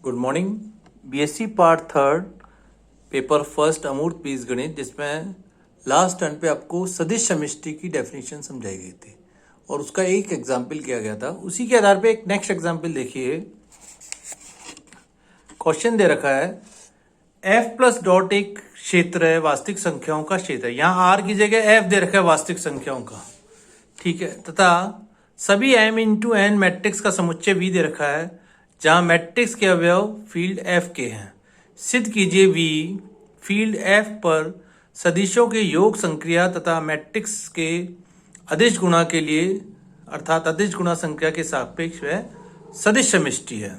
Good morning. BSc part third paper first अमूर्त बीजगणित, जिसमें लास्ट टर्न पे आपको सदिश समष्टि की डेफिनेशन समझाई गई थी और उसका एक एग्जाम्पल किया गया था। उसी के आधार पे एक नेक्स्ट एग्जाम्पल देखिए। क्वेश्चन दे रखा है एफ प्लस डॉट एक क्षेत्र है, वास्तविक संख्याओं का क्षेत्र है। यहाँ आर की जगह एफ दे रखा है वास्तविक संख्याओं का, ठीक है, तथा सभी एम इंटू एन मैट्रिक्स का समुच्चय वी दे रखा है, जहां मैट्रिक्स के अवयव फील्ड एफ के हैं। सिद्ध कीजिए वी फील्ड एफ पर सदिशों के योग संक्रिया तथा मैट्रिक्स के अदिश गुणा के लिए, अर्थात अदिश गुणा संख्या के सापेक्ष वह सदिश समष्टि है।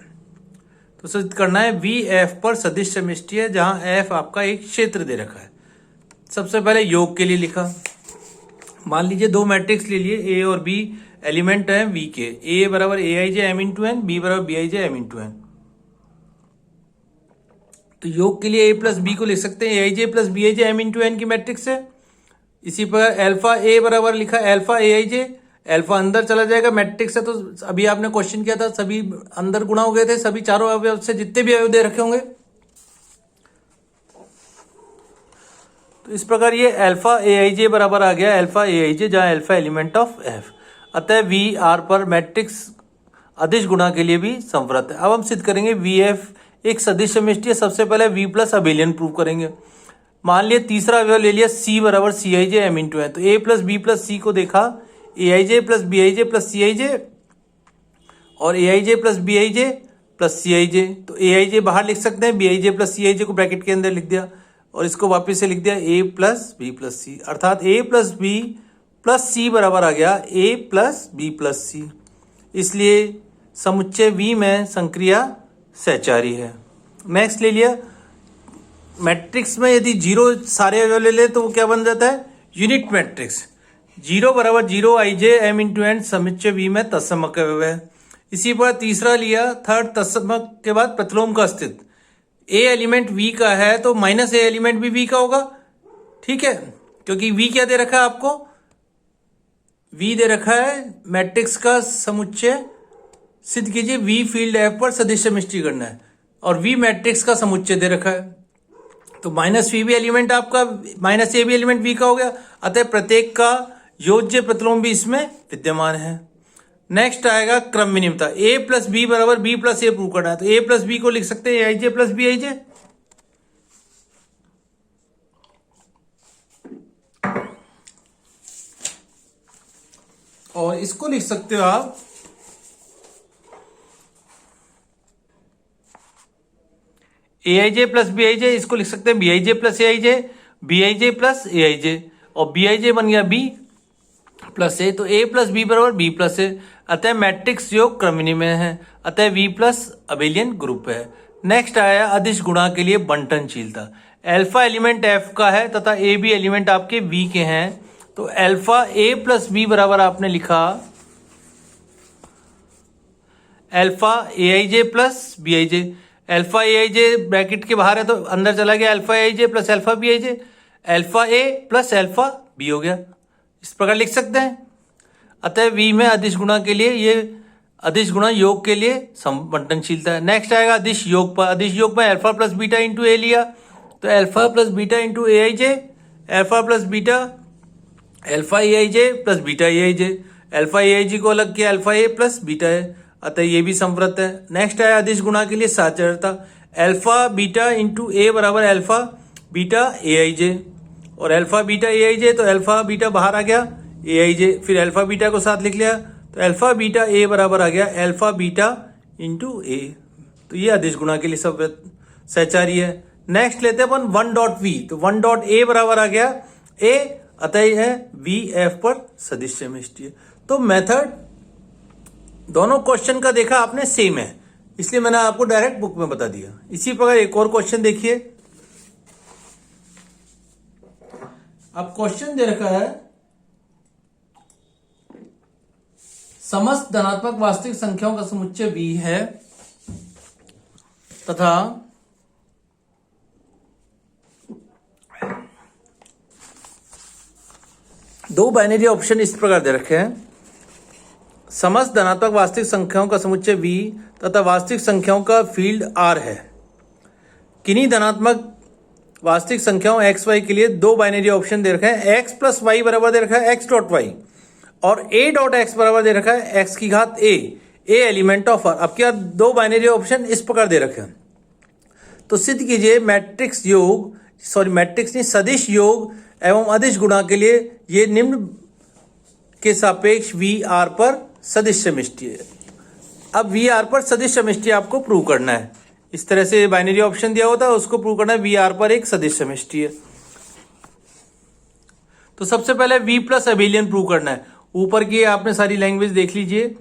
तो सिद्ध करना है वी एफ पर सदिश समष्टि है, जहां एफ आपका एक क्षेत्र दे रखा है। सबसे पहले योग के लिए लिखा। मान लीजिए दो मैट्रिक्स ले लिए, ए और बी एलिमेंट है वी के। ए बराबर A I J M into N, B बराबर B I J M into N. तो योग के लिए ए प्लस बी को लिख सकते हैं A I J plus B I J M into N की मैट्रिक्स है। इसी प्रकार एल्फा ए बराबर लिखा alpha A I J, alpha अंदर चला जाएगा, मैट्रिक्स है तो अभी आपने क्वेश्चन किया था सभी अंदर गुणा हो गए थे, सभी चारों अवयव से जितने भी अवयव दे रखे होंगे। तो इस प्रकार ये एल्फा ए आई जे बराबर आ गया एल्फा ए आई जे, जहां एल्फा एलिमेंट ऑफ एफ। अतः वी आर पर मैट्रिक्स अदिश गुणा के लिए भी संवृत है। अब हम सिद्ध करेंगे वी एफ एक सदिश समष्टि है। सबसे पहले वी प्लस अबेलियन प्रूव करेंगे। मान लिया तीसरा अवयव ले लिया सी बराबर सी आई जे एम इंटू है, तो A plus B plus C को देखा A I J plus B I J plus C I J और A I J plus B I J plus C I J. तो A I जे बाहर लिख सकते हैं, B I J plus C I जे को bracket के अंदर लिख दिया और इसको वापस से लिख दिया ए प्लस बी प्लस सी, अर्थात ए प्लस बी प्लस सी बराबर आ गया ए प्लस बी प्लस सी। इसलिए समुच्चय वी में संक्रिया सहचारी है। नेक्स्ट ले लिया मैट्रिक्स में यदि जीरो सारे अवयव ले ले तो वो क्या बन जाता है यूनिट मैट्रिक्स। जीरो बराबर जीरो आई जे एम इंटू एन समुच्चय वी में तत्समक अवयव है। इसी पर तीसरा लिया थर्ड तत्समक के बाद प्रतिलोम का अस्तित्व। ए एलिमेंट वी का है तो माइनस ए एलिमेंट भी वी का होगा, ठीक है, क्योंकि वी क्या दे रखा है आपको, वी दे रखा है मैट्रिक्स का समुच्चय। सिद्ध कीजिए वी फील्ड एफ पर सदिश समष्टि करना है और वी मैट्रिक्स का समुच्चय दे रखा है, तो माइनस वी भी एलिमेंट आपका, माइनस ए भी एलिमेंट वी का हो गया। अतः प्रत्येक का योज्य प्रतिलोम भी इसमें विद्यमान है। नेक्स्ट आएगा क्रम विनिमयता। ए प्लस बी बराबर बी प्लस ए प्रूव करना है, तो ए प्लस बी को लिख सकते हैं A I J plus B I J. और इसको लिख सकते हो आप ए I J plus B I जे, इसको लिख सकते हैं B I J plus A I J, B I J plus A I J, और बी आई जे बन गया बी प्लस ए, तो ए प्लस बी बराबर बी प्लस ए। अतः मैट्रिक्स योग क्रम विनिमय है, अतः वी प्लस अबेलियन ग्रुप है। नेक्स्ट आया अदिश गुणा के लिए बंटनशीलता। एल्फा एलिमेंट एफ का है तथा ए बी एलिमेंट आपके वी के हैं, तो एल्फा ए प्लस बी बराबर आपने लिखा alpha A I J plus B I J. Alpha A I J bracket के बाहर है तो अंदर चला गया alpha A I J plus alpha B I J, alpha A plus alpha B हो गया। इस प्रकार लिख सकते हैं। अतः वी में अदिश गुणा के लिए ये अदिश गुणा योग के लिए बंटनशीलता है। नेक्स्ट आएगा अदिश योग पर। अदिश योग में alpha plus beta into A लिया, तो alpha plus beta into A I J, alpha plus beta alpha A I J plus beta A I J, alpha A I J को अलग किया अल्फा ए प्लस बीटा है, अतः ये भी संवृत है। नेक्स्ट आया अदिश गुणा के लिए साचरता। अल्फा बीटा इंटू ए बराबर alpha beta A I J, और alpha beta A I J, तो अल्फा बीटा बाहर आ गया ए आई जे, फिर अल्फा बीटा को साथ लिख लिया, तो अल्फा बीटा ए बराबर आ गया अल्फा बीटा इंटू ए। तो ये अदिश गुणा के लिए सब सहचारी है। नेक्स्ट लेते हैं अपन वन डॉट वी, तो वन डॉट ए बराबर आ गया ए, अतः यह है वी एफ पर सदिश समष्टि है। तो मेथड दोनों क्वेश्चन का देखा आपने सेम है, इसलिए मैंने आपको डायरेक्ट बुक में बता दिया। इसी प्रकार एक और क्वेश्चन देखिए। अब क्वेश्चन दे रखा है समस्त धनात्मक वास्तविक संख्याओं का समुच्चय v है तथा दो बाइनरी ऑप्शन इस प्रकार दे रखे हैं समस्त धनात्मक वास्तविक संख्याओं का समुच्चय V तथा वास्तविक संख्याओं का फील्ड R है। किन्हीं धनात्मक वास्तविक संख्याओं x y के लिए दो बाइनरी ऑप्शन दे रखे हैं, x प्लस वाई बराबर दे रखा है x डॉट वाई और a डॉट एक्स बराबर दे रखा है x की घात a एलिमेंट ऑफ R। अब क्या दो बाइनरी ऑप्शन इस प्रकार दे रखे हैं, तो सिद्ध कीजिए मैट्रिक्स नहीं सदिश योग एवं अदिश गुणा के लिए ये निम्न के सापेक्ष वी आर पर सदिश समष्टि है। अब वी आर पर सदिश समष्टि आपको प्रूव करना है। इस तरह से बाइनरी ऑप्शन दिया होता है, उसको प्रूव करना है वी आर पर एक सदिश समष्टि है। तो सबसे पहले वी प्लस अबेलियन प्रूव करना है। ऊपर की आपने सारी लैंग्वेज देख लीजिए।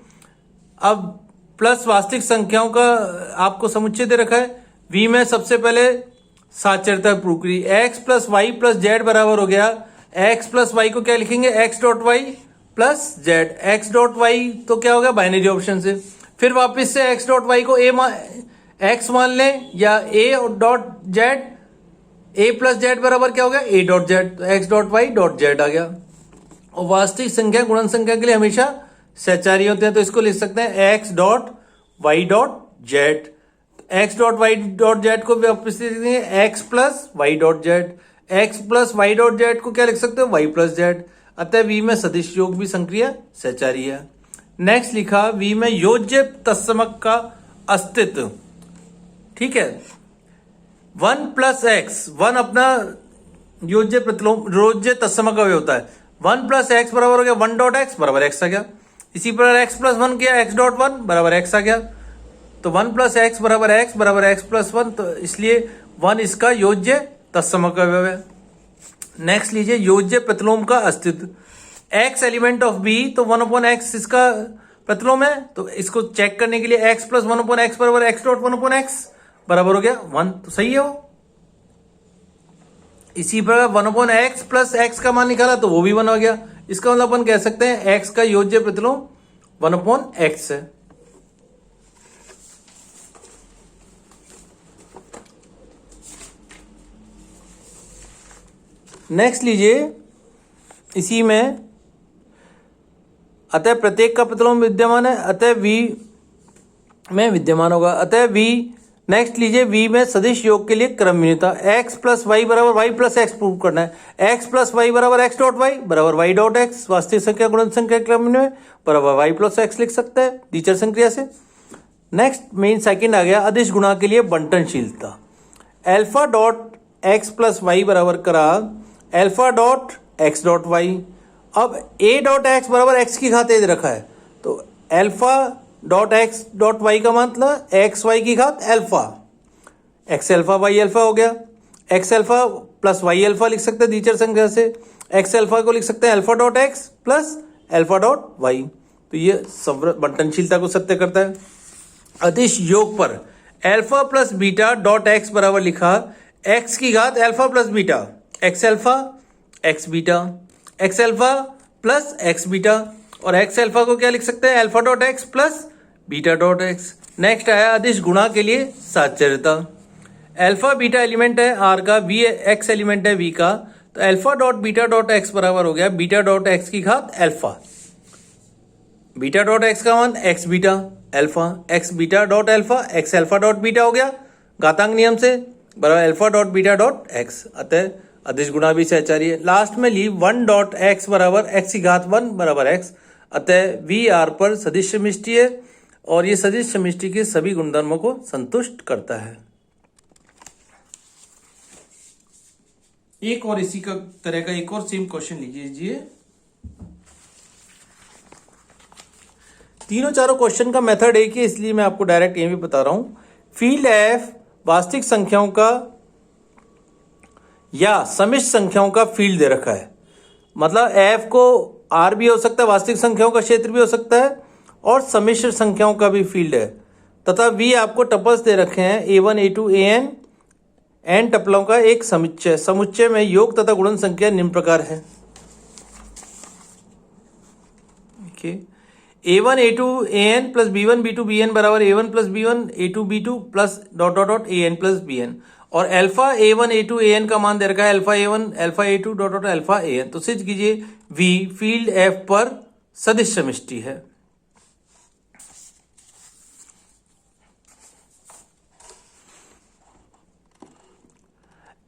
अब प्लस वास्तविक संख्याओं का आपको समुच्चय दे रखा है। वी में सबसे पहले साचरता प्रूव करी, X plus Y plus Z बराबर हो गया, एक्स प्लस वाई को क्या लिखेंगे X dot Y plus Z, X dot Y तो क्या होगा बाइनरी ऑप्शन से। फिर वापस से एक्स डॉट वाई को एक्स मान लें या A dot Z, A plus Z बराबर क्या हो गया ए डॉट जेड, तो X dot Y dot Z आ गया। और वास्तविक संख्या गुणन संख्या के लिए हमेशा सहचारी होते हैं, तो इसको लिख सकते हैं X dot Y dot Z. X dot Y dot Z को वापस लिख देंगे X plus Y dot Z, X plus Y dot Z को क्या लिख सकते हो वाई प्लस जेड। अतः वी में सदिश योग भी संक्रिया सहचारी है। नेक्स्ट लिखा वी में योज्य तत्समक का अस्तित्व। ठीक है, वन प्लस एक्स, वन अपना योज्य तत्समक का होता है। वन प्लस एक्स बराबर हो गया वन डॉट एक्स बराबर एक्स आ गया। इसी प्रकार एक्स प्लस वन किया एक्स डॉट वन बराबर एक्स आ गया। तो वन प्लस एक्स बराबर एक्स प्लस वन, तो इसलिए वन इसका योज्य तत्समक है। नेक्स्ट लीजिए योज्य प्रतिलोम का अस्तित्व। एक्स एलिमेंट ऑफ बी, तो वन अपॉन एक्स इसका प्रतिलोम है, तो इसको चेक करने के लिए X plus one upon X बराबर X dot one upon X बराबर हो गया वन, तो सही है वो। इसी प्रकार one upon x plus x का मान निकाला तो वो भी वन हो गया। इसका मतलब अपन कह सकते हैं एक्स का योज्य प्रतिलोम वन अपॉन एक्स है। नेक्स्ट लीजिए इसी में अतः प्रत्येक का प्रतिलोम विद्यमान है, अतः वी में विद्यमान होगा, अतः वी। नेक्स्ट लीजिए वी में सदिश योग के लिए क्रम विन्यता, एक्स प्लस वाई बराबर वाई प्लस एक्स प्रूव करना है। एक्स प्लस वाई बराबर एक्स डॉट वाई बराबर वाई डॉट एक्स, वास्तविक संख्या गुणन संख्या क्रम में बराबर वाई प्लस एक्स लिख सकते हैं टीचर संक्रिया से। नेक्स्ट मेन सेकंड आ गया अदिश गुणा के लिए बंटनशीलता। Alpha dot X plus Y बराबर करा alpha dot X dot Y. अब ए डॉट एक्स बराबर एक्स की घात ए दे रखा है, तो alpha dot X dot Y का मतलब एक्स वाई की घात alpha, X alpha Y alpha हो गया। X alpha plus Y alpha लिख सकते हैं टीचर संख्या से। एक्स एल्फा को लिख सकते हैं alpha dot X plus alpha dot Y, तो ये बंटनशीलता को सत्य करता है। अदिश योग पर alpha plus beta dot X बराबर लिखा एक्स की घात alpha plus beta, x alpha x beta, x alpha plus x beta, और एक्स एल्फा को क्या लिख सकते हैं alpha dot X plus beta dot x. Next आया अदिश गुणा के लिए साचर्यता। एल्फा बीटा एलिमेंट है आर का, वी एक्स एलिमेंट है वी का, तो alpha dot beta dot X बराबर हो गया बीटा डॉट एक्स की घात एल्फा। बीटा डॉट एक्स का मान x beta alpha, x beta dot alpha X alpha dot beta हो गया घातांक नियम से बराबर alpha dot beta dot x, अतः अदिश गुणा भी सहचारी है। लास्ट में ली वन डॉट एक्स बराबर एक्स की घात वन बराबर एक्स, अतः वी आर पर सदिश समष्टि है और ये सदिश समष्टि के सभी गुणधर्मों को संतुष्ट करता है। एक और इसी का तरह का एक और सेम क्वेश्चन लीजिए। तीनों चारों क्वेश्चन का मेथड एक ही, इसलिए मैं आपको डायरेक्ट ये भी बता रहा हूं। फील्ड एफ वास्तविक संख्याओं का या समिश्र संख्याओं का फील्ड दे रखा है, मतलब एफ को आर भी हो सकता है, वास्तविक संख्याओं का क्षेत्र भी हो सकता है और सम्मिश्र संख्याओं का भी फील्ड है, तथा वी आपको टपल्स दे रखे हैं a1 a2 an, एन टपलों का एक समुच्चय। समुच्चय में योग तथा गुणन संख्या निम्न प्रकार है। a1 a2 an plus b1 b2 bn बराबर a1 plus b1 a2 b2 plus dot dot dot an plus bn, और अल्फा a1 a2 an का मान दे रखा है alpha a1 alpha a2 dot dot alpha an। तो सिद्ध कीजिए v field f पर सदिश समष्टि है।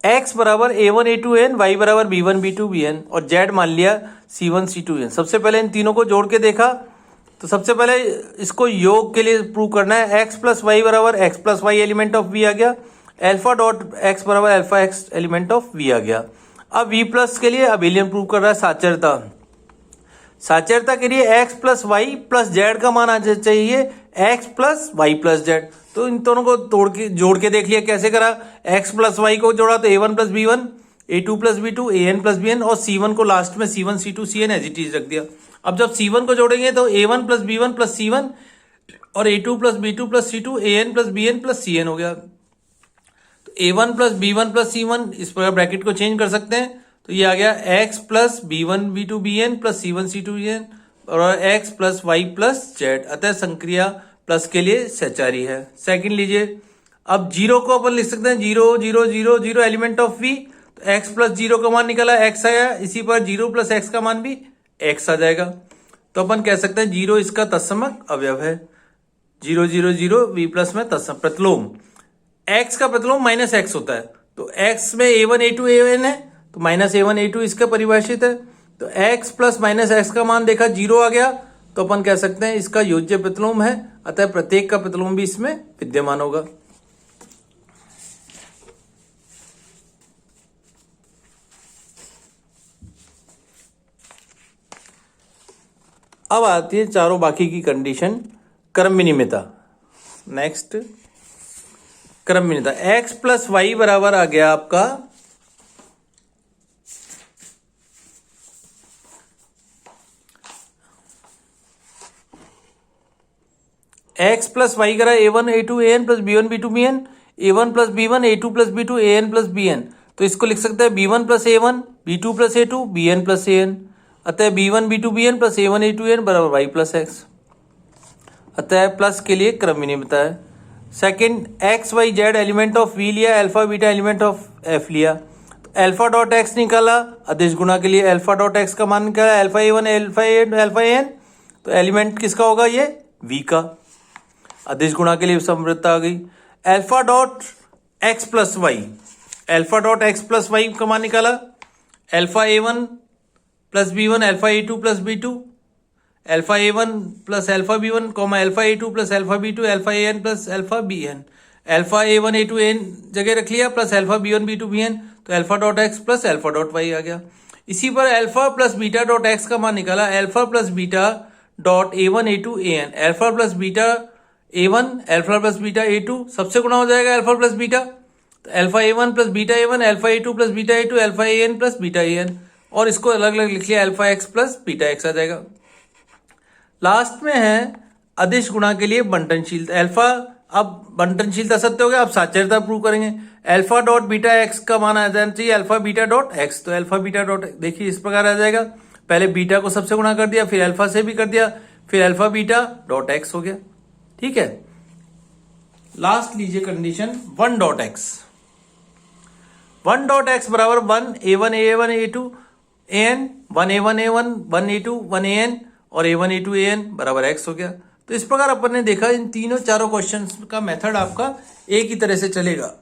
x बराबर a1 a2 an, y बराबर b1 b2 bn और z मान लिया c1 c2 n। सबसे पहले इन तीनों को जोड़ के देखा तो सबसे पहले इसको योग के लिए प्रूव करना है। x प्लस वाई बराबर x plus Y element of v आ गया, अल्फा डॉट x बराबर alpha x element of v आ गया। अब v प्लस के लिए अबेलियन प्रूव कर रहा है साचरता। साचरता के लिए x plus Y plus Z का मान आ चाहिए x plus Y plus Z. तो इन दोनों को जोड़ के देख लिया कैसे करा। x प्लस वाई को जोड़ा तो a1 plus B one, a2 plus B two, an plus bn और c1 को लास्ट में c1 c2 cn as it is रख दिया। अब जब c1 को जोड़ेंगे तो a1 plus b1 plus c1 और a2 plus b2 plus c2, an plus bn plus cn हो गया। तो a1 plus b1 plus c1, इस प्रकार ब्रैकेट को चेंज कर सकते हैं तो ये आ गया x plus b1 b2 bn plus c1 c2 cn और x plus y plus z। अतः संक्रिया प्लस के लिए सहचारी है। सेकंड लीजिए, अब जीरो को अपन लिख सकते हैं 0 0 0 0 एलिमेंट ऑफ v। तो x प्लस 0 का मान निकला x आया, इसी पर 0 प्लस x का मान भी x आ जाएगा। तो अपन कह सकते हैं 0 इसका तत्समक अवयव है। 0 0 0 v प्लस में तत्सम प्रतिलोम, x का प्रतिलोम माइनस x होता है। तो x में a1 a2 an है तो माइनस a1 a2 इसका परिभाषित है। तो x प्लस माइनस x का मान देखा 0 आ गया तो अपन कह सकते हैं इसका योज्य प्रतिलोम है, अतः प्रत्येक का प्रतिलोम भी इसमें विद्यमान होगा। अब आती है चारों बाकी की कंडीशन। क्रम विनिमयता। नेक्स्ट क्रम विनिमयता, x प्लस वाई बराबर आ गया आपका x प्लस वाई करा a1 a2 an plus b1 b2 bn, a1 plus b1 a2 plus b2 an plus bn। तो इसको लिख सकते हैं b1 plus a1 b2 plus a2 bn plus an। अतः b1 b2 bn plus a1 a2 an बराबर y plus x। अतः plus के लिए क्रम विनिमयता है। Second, x y z element of v लिया, alpha beta element of f लिया। तो अल्फा डॉट x निकाला, अदिश गुणा के लिए अल्फा डॉट x का मान निकाला, alpha a1 alpha a alpha an। तो एलिमेंट किसका होगा, ये v का। अदिश गुणा के लिए समृद्धता आ गई। Alpha dot x plus Y, alpha dot x plus Y का मान निकाला, alpha a1 plus b1 alpha a2 plus b2, alpha a1 plus alpha b1 comma alpha a2 plus alpha b2 alpha an plus alpha bn। Alpha a1 a2 an जगह रख लिया plus alpha b1 b2 bn। तो alpha dot x plus alpha dot y आ गया। इसी पर alpha plus beta dot x का मान निकाला, alpha plus beta dot a1 a2 an, alpha plus beta a1 alpha plus beta a2 सबसे गुणा हो जाएगा अल्फा प्लस बीटा। तो alpha a1 plus beta a1 alpha a2 plus beta a2 alpha an plus beta an और इसको अलग अलग लिख लिया, alpha x plus beta x आ जाएगा। लास्ट में है अदिश गुणा के लिए बंटनशीलता अल्फा। अब बंटनशीलता सत्य हो गया, अब साचरता प्रूव करेंगे। अल्फा डॉट बीटा एक्स का मान आ जाना चाहिए अल्फा बीटा डॉट एक्स। तो अल्फा बीटा डॉट देखिए इस प्रकार आ जाएगा, पहले बीटा को सबसे गुणा कर दिया, फिर अल्फा से भी कर दिया, फिर अल्फा बीटा डॉट एक्स हो गया। ठीक है, लास्ट लीजिए condition 1 dot x. 1 dot X बराबर 1 a1 a1 a2 an, 1 a1 a1 1 a2 1 an और a1 a2 an बराबर x हो गया। तो इस प्रकार अपन ने देखा इन तीनों चारों क्वेश्चंस का मेथड आपका एक ही तरह से चलेगा।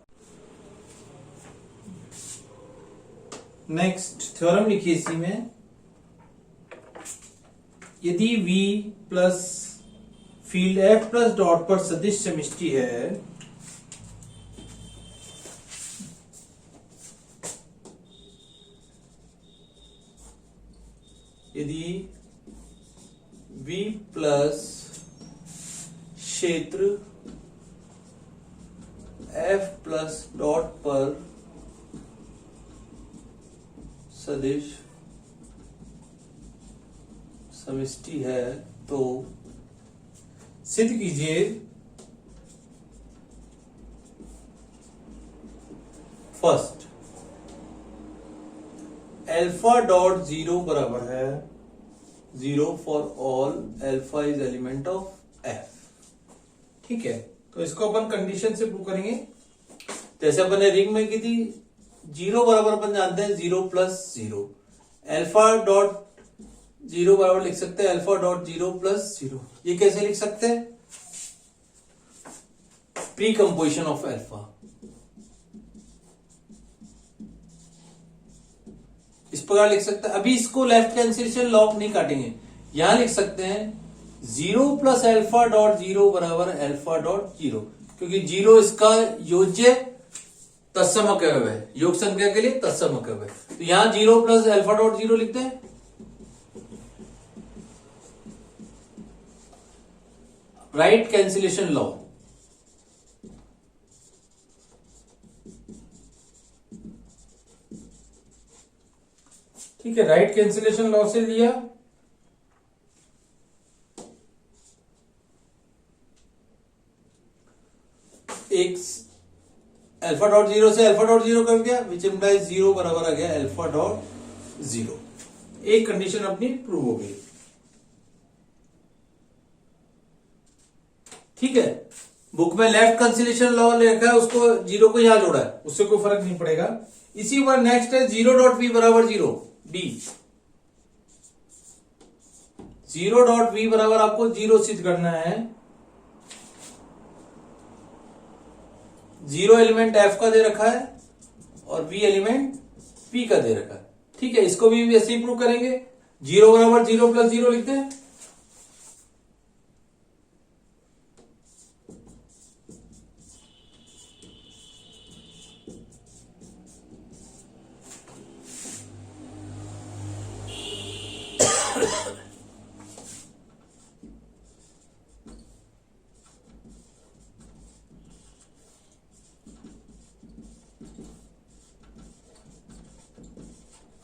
नेक्स्ट थ्योरम लिखिए इसी में, यदि v plus field f plus dot पर सदिश समष्टि है यदि v प्लस क्षेत्र f प्लस डॉट पर सदिश समष्टि है तो सिद्ध कीजिए फर्स्ट अल्फा डॉट 0 बराबर है 0 for all alpha is element of F. ठीक है, तो इसको अपन कंडीशन से प्रूव करेंगे। जैसे अपन ने रिंग में की थी 0 बराबर अपन जानते हैं 0 प्लस 0, अल्फा डॉट 0 बराबर लिख सकते हैं अल्फा डॉट 0 प्लस 0। ये कैसे लिख सकते हैं, प्री कंपोजिशन ऑफ अल्फा। प्रकार लिख सकते हैं। अभी इसको लेफ्ट कैंसिलेशन लॉ नहीं काटेंगे, यहां लिख सकते हैं 0 प्लस एल्फा डॉट 0 बराबर एल्फा डॉट 0, क्योंकि 0 इसका योज्य तत्समक है, योग संख्या के लिए तत्समक है। तो यहां 0 प्लस एल्फा डॉट 0 लिखते हैं। राइट कैंसिलेशन लॉ, ठीक है, राइट कैंसिलेशन लॉ से लिया। एक अल्फा डॉट 0 से अल्फा डॉट 0 कर दिया, विच इम्प्लाइज 0 बराबर आ गया अल्फा डॉट 0। एक कंडीशन अपनी प्रूव हो गई। ठीक है, बुक में लेफ्ट कैंसिलेशन लॉ लिखा है, उसको 0 को यहां जोड़ा है, उससे कोई फर्क नहीं पड़ेगा। इसी पर नेक्स्ट है 0 डॉट बी बराबर 0 डी। 0 डॉट बी बराबर आपको 0 सिद्ध करना है। 0 एलिमेंट एफ का दे रखा है और बी एलिमेंट पी का दे रखा है। ठीक है, इसको भी ऐसे ही प्रूव करेंगे। 0 बराबर 0 प्लस 0 लिखते हैं।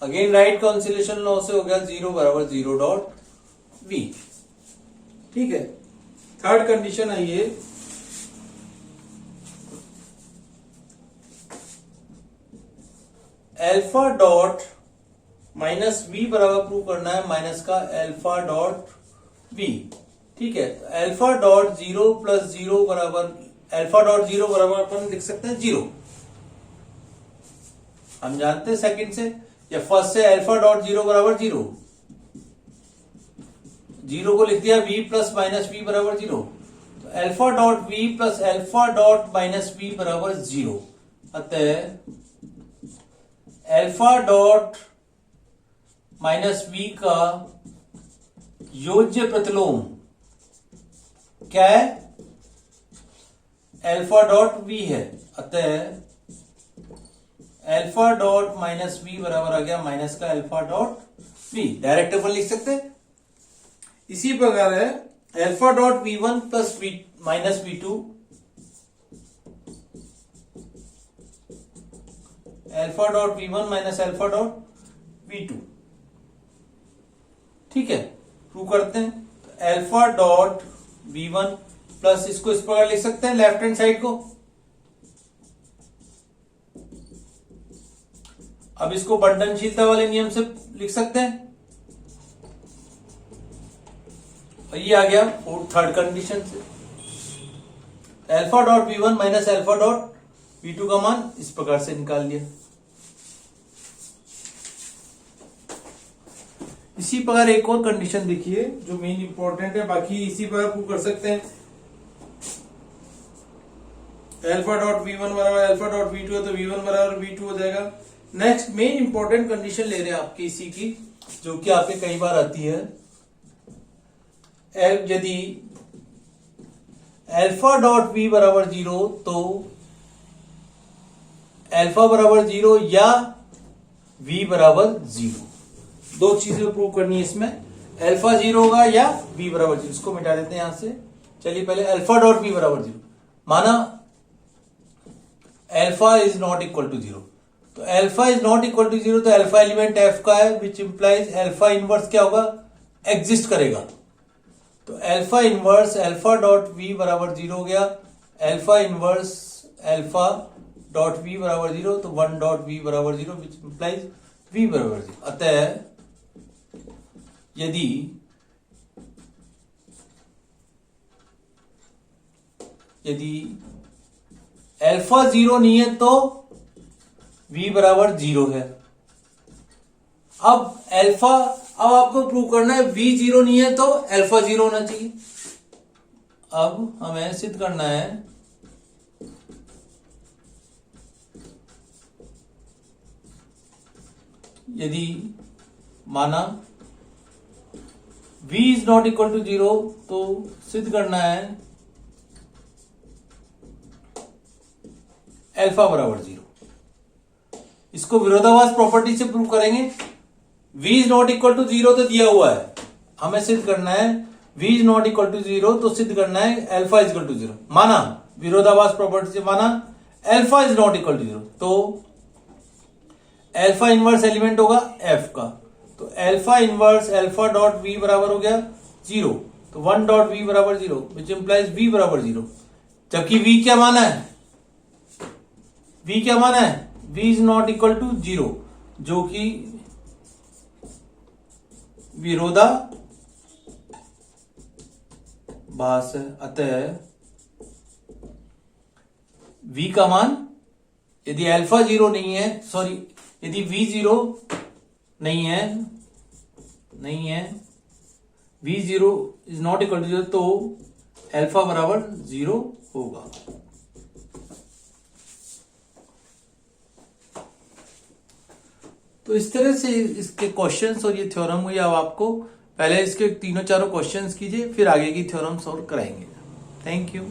अगेन राइट कैंसिलेशन लॉ से हो गया 0 बराबर 0 डॉट वी। ठीक है, थर्ड कंडीशन आइए, एल्फा डॉट माइनस वी बराबर प्रूव करना है माइनस का एल्फा डॉट वी। ठीक है, एल्फा डॉट 0 प्लस 0 बराबर एल्फा डॉट 0 बराबर अपन लिख सकते हैं 0। हम जानते हैं सेकंड से या फर्स्ट से एल्फा डॉट 0 बराबर 0। 0 को लिख दिया v प्लस माइनस वी बराबर 0। तो alpha dot v plus alpha dot minus V बराबर 0। अतः एल्फा डॉट माइनस वी का योज्य प्रतिलोम क्या है? एल्फा डॉट वी है। अतः एल्फा डॉट माइनस वी बराबर आ गया माइनस का एल्फा डॉट वी। डायरेक्ट अपन लिख सकते हैं। इसी प्रकार है alpha dot V one plus V minus V two, alpha dot V one minus alpha dot V two. ठीक है, प्रूव करते हैं। Alpha dot V one plus, इसको इस प्रकार लिख सकते हैं लेफ्ट हैंड साइड को। अब इसको बंटनशीलता वाले नियम से लिख सकते हैं। और ये आ गया थर्ड कंडीशन से, alpha dot V one minus alpha dot V two का मान इस प्रकार से निकाल लिया। इसी प्रकार एक और कंडीशन देखिए जो मेन इंपॉर्टेंट है, बाकी इसी प्रकार प्रूव कर सकते हैं। एल्फा डॉट वी वन बराबर एल्फा डॉट वी टू है, तो वी वन बराबर वी टू हो जाएगा। नेक्स्ट मेन इंपॉर्टेंट कंडीशन ले रहे हैं आपकी इसी की, जो कि आपके कई बार आती है। यदि एल्फा डॉट वी बराबर 0 तो एल्फा बराबर 0 या वी बराबर 0। दो चीजें प्रूव करनी है इसमें, एल्फा 0 होगा या वी बराबर 0। इसको मिटा देते हैं यहां से। चलिए पहले एल्फा डॉट वी बराबर 0 माना alpha is not equal to 0। तो alpha is not equal to 0 तो एल्फा एलिमेंट एफ का है, विच इंप्लाइज एल्फा इनवर्स क्या होगा? एग्जिस्ट करेगा। तो alpha inverse alpha dot V बराबर 0 हो गया, alpha inverse alpha dot V बराबर 0, तो 1 डॉट वी बराबर 0 विच इंप्लाइज वी बराबर 0। अतः यदि एल्फा 0 नहीं है तो v बराबर 0 है। अब आपको प्रूव करना है v 0 नहीं है तो एल्फा 0 होना चाहिए। अब हमें सिद्ध करना है यदि माना v is not equal to 0, तो सिद्ध करना है अल्फा बराबर 0। इसको विरोधाभास प्रॉपर्टी से प्रूव करेंगे। v is not equal to 0 तो दिया हुआ है, हमें सिद्ध करना है v is not equal to 0, तो सिद्ध करना है अल्फा इज इक्वल टू 0। माना विरोधाभास प्रॉपर्टी से माना alpha is not equal to 0, तो अल्फा इनवर्स एलिमेंट होगा f का, तो alpha inverse alpha dot v बराबर हो गया 0, तो 1 डॉट v बराबर 0 विच इंप्लाइज v बराबर 0। जबकि v क्या माना है, v क्या माना है, v is not equal to 0, जो कि विरोधाभास है। अतः v का मान यदि अल्फा 0 नहीं है, सॉरी यदि v 0 नहीं है v 0 is not equal to 0, तो अल्फा बराबर 0 होगा। तो इस तरह से इसके क्वेश्चंस और ये थ्योरम हुई। अब आपको पहले इसके तीनों चारों क्वेश्चंस कीजिए, फिर आगे की थ्योरम सॉल्व कराएंगे। Thank you.